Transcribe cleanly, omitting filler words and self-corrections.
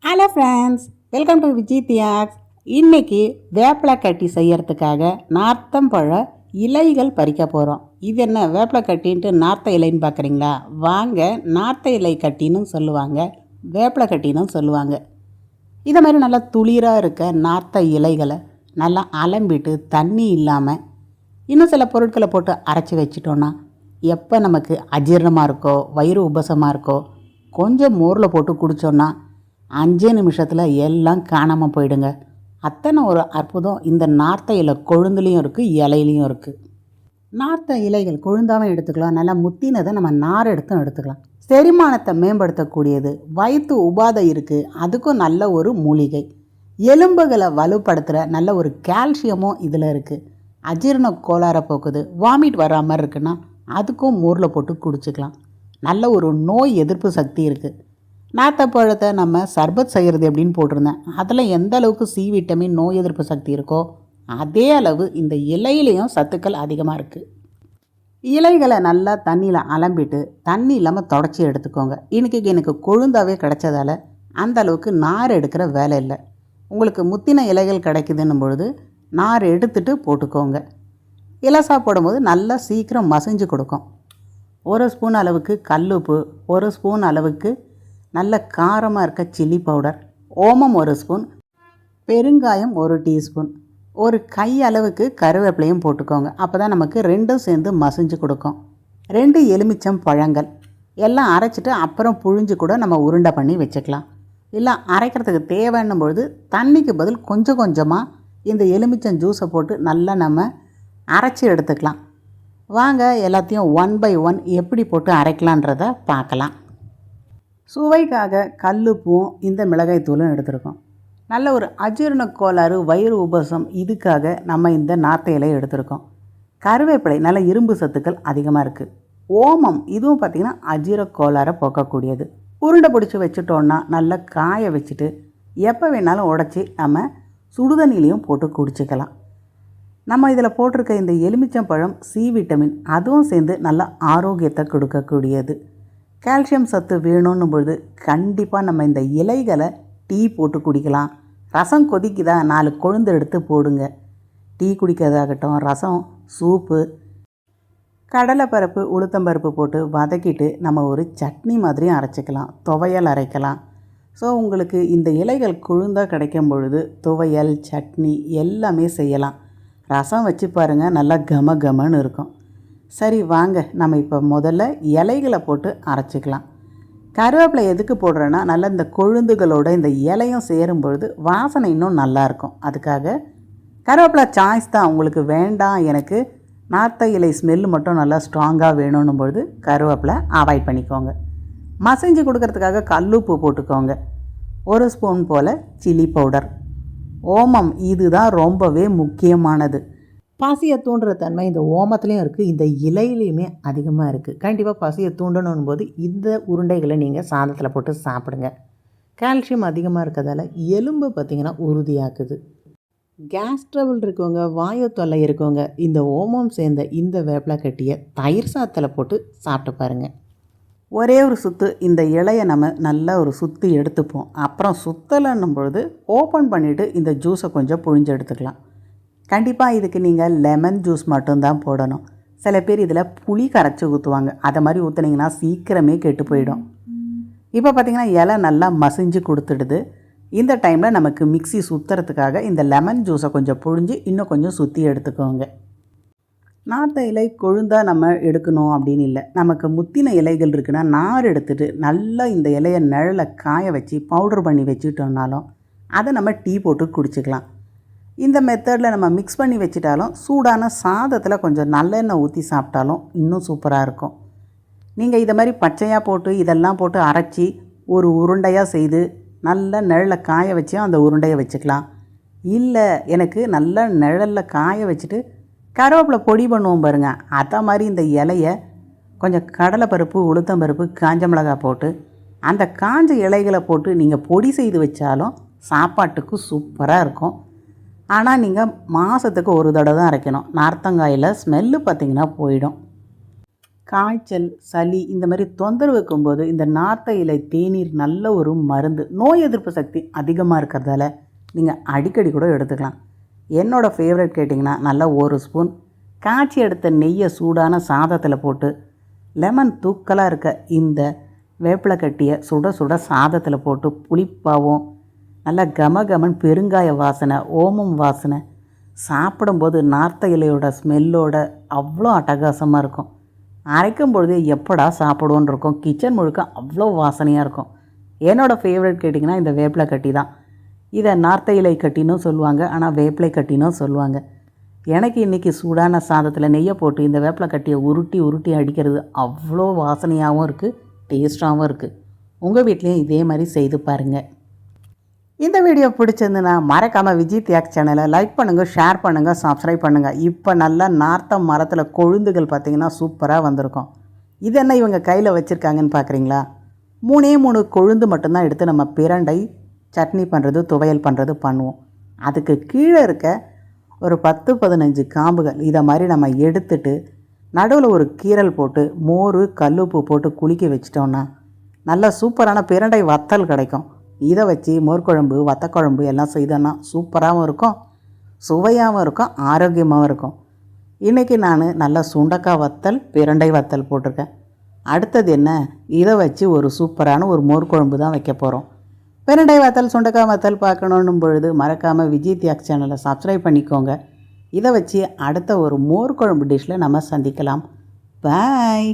Hello friends, welcome to Vijay Thiyags. இன்றைக்கி வேப்பிலை கட்டி செய்யறதுக்காக நார்த்தம்பழ இலைகள் பறிக்க போகிறோம். இது என்ன வேப்பிலை கட்டின்ட்டு நார்த்த இலைன்னு பார்க்குறீங்களா? வாங்க, நார்த்த இலை கட்டின்னு சொல்லுவாங்க, வேப்பிலை கட்டின்னு சொல்லுவாங்க. இதை மாதிரி நல்லா துளிராக இருக்க நார்த்த இலைகளை நல்லா அலம்பிட்டு தண்ணி இல்லாமல் இன்னும் சில பொருட்களை போட்டு அரைச்சி வச்சிட்டோன்னா எப்போ நமக்கு அஜீரணமாக இருக்கோ, வயிறு உபசமாக இருக்கோ, கொஞ்சம் மோரில் போட்டு குடித்தோன்னா 5 நிமிஷத்தில் எல்லாம் காணாமல் போயிடுங்க. அத்தனை ஒரு அற்புதம் இந்த நார்த்த இலை கொழுந்துலேயும் இருக்குது, இலையிலையும் இருக்குது. நார்த்த இலைகள் கொழுந்தாமல் எடுத்துக்கலாம், நல்லா முத்தினதை நம்ம நார் எடுத்துக்கலாம். செரிமானத்தை மேம்படுத்தக்கூடியது, வயிற்று உபாதை இருக்குது அதுக்கும் நல்ல ஒரு மூலிகை. எலும்புகளை வலுப்படுத்துகிற நல்ல ஒரு கால்சியமும் இதில் இருக்குது. அஜீரண கோளாறை போக்குது, வாமிட் வரா மாதிரி இருக்குன்னா அதுக்கும் மோரில் போட்டு குடிச்சிக்கலாம். நல்ல ஒரு நோய் எதிர்ப்பு சக்தி இருக்குது. நார்த்தப்பழத்தை நம்ம சர்பத் செய்கிறது எப்படின்னு போட்டிருந்தேன். அதில் எந்த அளவுக்கு சி விட்டமின் நோய் எதிர்ப்பு சக்தி இருக்கோ அதே அளவு இந்த இலையிலையும் சத்துக்கள் அதிகமாக இருக்குது. இலைகளை நல்லா தண்ணியில் அலம்பிட்டு தண்ணி இல்லாமல் தொடச்சி எடுத்துக்கோங்க. இன்றைக்கி எனக்கு கொழுந்தாவே கிடைச்சதால அந்த அளவுக்கு நார் எடுக்கிற வேலை இல்லை. உங்களுக்கு முத்தின இலைகள் கிடைக்குதுன்னும் பொழுது நார் எடுத்துட்டு போட்டுக்கோங்க. இலசா போடும்போது நல்லா சீக்கிரம் மசிஞ்சு கொடுக்கும். 1 ஸ்பூன் அளவுக்கு கல்லுப்பு, 1 ஸ்பூன் அளவுக்கு நல்ல காரமாக இருக்க சில்லி பவுடர், ஓமம் 1 ஸ்பூன், பெருங்காயம் 1 டீஸ்பூன், ஒரு கை அளவுக்கு கருவேப்பிலையும் போட்டுக்கோங்க. அப்போ தான் நமக்கு ரெண்டும் சேர்ந்து மசிஞ்சு கொடுக்கும். 2 எலுமிச்சம் பழங்கள் எல்லாம் அரைச்சிட்டு அப்புறம் புழிஞ்சு கூட நம்ம உருண்டை பண்ணி வச்சுக்கலாம். இல்லை அரைக்கிறதுக்கு தேவைன்னும் பொழுது தண்ணிக்கு பதில் கொஞ்சம் கொஞ்சமாக இந்த எலுமிச்சம் ஜூஸை போட்டு நல்லா நம்ம அரைச்சி எடுத்துக்கலாம். வாங்க, எல்லாத்தையும் 1 பை 1 எப்படி போட்டு அரைக்கலான்றதை பார்க்கலாம். சுவைக்காக கல்லுப்பும் இந்த மிளகாய் தூளும் எடுத்துருக்கோம். நல்ல ஒரு அஜீரண கோளாறு, வயிறு உபசம், இதுக்காக நம்ம இந்த நார்த்த இலையை எடுத்துருக்கோம். கருவேப்பிலை நல்ல இரும்பு சத்துக்கள் அதிகமாக இருக்குது. ஓமம் இதுவும் பார்த்திங்கன்னா அஜீர கோளாறை போக்கக்கூடியது. உருண்டை பிடிச்சி வச்சுட்டோன்னா நல்லா காய வச்சுட்டு எப்போ வேணாலும் உடச்சி நம்ம சுடுதண்ணிலையும் போட்டு குடிச்சிக்கலாம். நம்ம இதில் போட்டிருக்க இந்த எலுமிச்சம்பழம் சி விட்டமின் அதுவும் சேர்ந்து நல்லா ஆரோக்கியத்தை கொடுக்கக்கூடியது. கால்சியம் சத்து வேணும்னும் பொழுது கண்டிப்பாக நம்ம இந்த இலைகளை டீ போட்டு குடிக்கலாம். ரசம் கொதிக்குதா 4 கொழுந்து எடுத்து போடுங்க. டீ குடிக்கிறதாகட்டும், ரசம், சூப்பு, கடலைப்பருப்பு, உளுத்தம்பருப்பு போட்டு வதக்கிட்டு நம்ம ஒரு சட்னி மாதிரியும் அரைச்சிக்கலாம், துவையல் அரைக்கலாம். ஸோ உங்களுக்கு இந்த இலைகள் கொழுந்தாக கிடைக்கும் பொழுது துவையல், சட்னி எல்லாமே செய்யலாம். ரசம் வச்சு பாருங்கள், நல்லா கம கமன்னு இருக்கும். சரி வாங்க, நம்ம இப்போ முதல்ல இலைகளை போட்டு அரைச்சிக்கலாம். கருவேப்பிலை எதுக்கு போடுறேன்னா நல்லா இந்த கொழுந்துகளோட இந்த இலையும் சேரும் பொழுது வாசனை இன்னும் நல்லாயிருக்கும். அதுக்காக கருவேப்பிலை சாய்ஸ் தான், உங்களுக்கு வேண்டாம் எனக்கு நார்த்த இலை ஸ்மெல்லு மட்டும் நல்லா ஸ்ட்ராங்காக வேணும்னும் பொழுது கருவேப்பிலை அவாய்ட் பண்ணிக்கோங்க. மசிஞ்சு கொடுக்கறதுக்காக கல்லுப்பு போட்டுக்கோங்க. 1 ஸ்பூன் போல் சில்லி பவுடர், ஓமம் இதுதான் ரொம்பவே முக்கியமானது. பசியை தூண்டுற தன்மை இந்த ஓமத்துலேயும் இருக்குது, இந்த இலையிலையுமே அதிகமாக இருக்குது. கண்டிப்பாக பசியை தூண்டணும் போது இந்த உருண்டைகளை நீங்கள் சாதத்தில் போட்டு சாப்பிடுங்க. கால்சியம் அதிகமாக இருக்கிறதால எலும்பு பார்த்திங்கன்னா உறுதியாக்குது. கேஸ் ட்ரபிள் இருக்கவங்க, வாயு தொல்லை இருக்கவங்க இந்த ஓமம் சேர்ந்த இந்த வேப்பிலை கட்டியை தயிர் சாதத்தில் போட்டு சாப்பிட்டு பாருங்கள். ஒரே ஒரு சுற்று இந்த இலையை நம்ம நல்லா ஒரு சுற்றி எடுத்துப்போம். அப்புறம் சுற்றலைன்னும் பொழுது ஓப்பன் பண்ணிவிட்டு இந்த ஜூஸை கொஞ்சம் புழிஞ்சு எடுத்துக்கலாம். கண்டிப்பாக இதுக்கு நீங்கள் லெமன் ஜூஸ் மட்டும்தான் போடணும். சில பேர் இதில் புளி கரைச்சி ஊற்றுவாங்க, அதை மாதிரி ஊற்றுனீங்கன்னா சீக்கிரமே கெட்டு போயிடும். இப்போ பார்த்திங்கன்னா இலை நல்லா மசிஞ்சு கொடுத்துடுது. இந்த டைமில் நமக்கு மிக்ஸி சுற்றுறதுக்காக இந்த லெமன் ஜூஸை கொஞ்சம் புழிஞ்சு இன்னும் கொஞ்சம் சுற்றி எடுத்துக்கோங்க. நார்த்த இலை கொழுந்தாக நம்ம எடுக்கணும் அப்படின்னு இல்லை, நமக்கு முத்தின இலைகள் இருக்குன்னா நார் எடுத்துகிட்டு நல்லா இந்த இலையை நிழலை காய வச்சு பவுடர் பண்ணி வச்சுட்டோம்னாலும் அதை நம்ம டீ போட்டு குடிச்சிக்கலாம். இந்த மெத்தடில் நம்ம மிக்ஸ் பண்ணி வச்சிட்டாலும் சூடான சாதத்தில் கொஞ்சம் நல்லெண்ணெய் ஊற்றி சாப்பிட்டாலும் இன்னும் சூப்பராக இருக்கும். நீங்கள் இதை மாதிரி பச்சையாக போட்டு இதெல்லாம் போட்டு அரைச்சி ஒரு உருண்டையாக செய்து நல்ல நிழலில் காய வச்சு அந்த உருண்டையை வச்சுக்கலாம். இல்லை எனக்கு நல்ல நிழலில் காய வச்சுட்டு கருவேப்பிலை பொடி பண்ணுவோம் பாருங்கள், அதை மாதிரி இந்த இலையை கொஞ்சம் கடலைப்பருப்பு, உளுத்தம்பருப்பு, காஞ்ச மிளகாய் போட்டு அந்த காஞ்ச இலைகளை போட்டு நீங்கள் பொடி செய்து வச்சாலும் சாப்பாட்டுக்கு சூப்பராக இருக்கும். ஆனால் நீங்கள் மாதத்துக்கு 1 தடவை தான் அரைக்கணும். நார்த்தங்காயில் ஸ்மெல்லு பார்த்திங்கன்னா போயிடும். காய்ச்சல், சளி இந்த மாதிரி தொந்தரவு இருக்கும்போது இந்த நார்த்த இலை தேநீர் நல்ல ஒரு மருந்து. நோய் எதிர்ப்பு சக்தி அதிகமாக இருக்கிறதால நீங்கள் அடிக்கடி கூட எடுத்துக்கலாம். என்னோடய ஃபேவரட் கேட்டிங்கன்னா நல்லா 1 ஸ்பூன் காய்ச்சி எடுத்த நெய்யை சூடான சாதத்தில் போட்டு லெமன் தூக்கலாக இருக்க இந்த வேப்பிலை கட்டியை சுட சுட சாதத்தில் போட்டு புளிப்பாகவும் நல்லா கமகமன் பெருங்காய வாசனை, ஓமம் வாசனை, சாப்பிடும்போது நார்த்த இலையோட ஸ்மெல்லோட அவ்வளோ அட்டகாசமாக இருக்கும். அரைக்கும் பொழுதே எப்படா சாப்பிடுவோன்னு இருக்கும். கிச்சன் முழுக்க அவ்வளோ வாசனையாக இருக்கும். என்னோடய ஃபேவரட் கேட்டிங்கன்னா இந்த வேப்பிலை கட்டி தான். இதை நார்த்த இலை கட்டினும் சொல்லுவாங்க, ஆனால் வேப்பிலை கட்டினும் சொல்லுவாங்க. எனக்கு இன்றைக்கி சூடான சாதத்தில் நெய்யை போட்டு இந்த வேப்பிலை கட்டியை உருட்டி உருட்டி அடிக்கிறது அவ்வளோ வாசனையாகவும் இருக்குது, டேஸ்ட்டாகவும் இருக்குது. உங்கள் வீட்லேயும் இதே மாதிரி செய்து பாருங்கள். இந்த வீடியோ பிடிச்சிருந்துன்னா மறக்காமல் விஜய் தியாக் சேனலை லைக் பண்ணுங்கள், ஷேர் பண்ணுங்கள், சப்ஸ்கிரைப் பண்ணுங்கள். இப்போ நல்லா நார்த்த மரத்தில் கொழுந்துகள் பார்த்திங்கன்னா சூப்பராக வந்திருக்கும். இது என்ன இவங்க கையில் வச்சுருக்காங்கன்னு பார்க்குறீங்களா? 3 கொழுந்து மட்டும்தான் எடுத்து நம்ம பிரண்டை சட்னி பண்ணுறது, துவையல் பண்ணுறது பண்ணுவோம். அதுக்கு கீழே இருக்க ஒரு 10-15 காம்புகள் இதை மாதிரி நம்ம எடுத்துட்டு நடுவில் ஒரு கீரல் போட்டு மோர், கல்லுப்பு போட்டு குளிக்க வச்சிட்டோன்னா நல்லா சூப்பரான பிரண்டை வத்தல் கிடைக்கும். இதை வச்சு மோர்க்குழம்பு, வத்தக்குழம்பு எல்லாம் செய்தோன்னா சூப்பராகவும் இருக்கும், சுவையாகவும் இருக்கும், ஆரோக்கியமாகவும் இருக்கும். இன்றைக்கி நான் நல்லா சுண்டக்காய் வத்தல், பிரண்டை வத்தல் போட்டிருக்கேன். அடுத்தது என்ன, இதை வச்சு ஒரு சூப்பரான ஒரு மோர்க்குழம்பு தான் வைக்க போகிறோம். பிரண்டை வத்தல், சுண்டக்காய் வத்தல் பார்க்கணும் பொழுது மறக்காமல் விஜய் தியாக் சேனலை சப்ஸ்கிரைப் பண்ணிக்கோங்க. இதை வச்சு அடுத்த ஒரு மோர்க்குழம்பு டிஷ்ஷில் நம்ம சந்திக்கலாம். பாய்.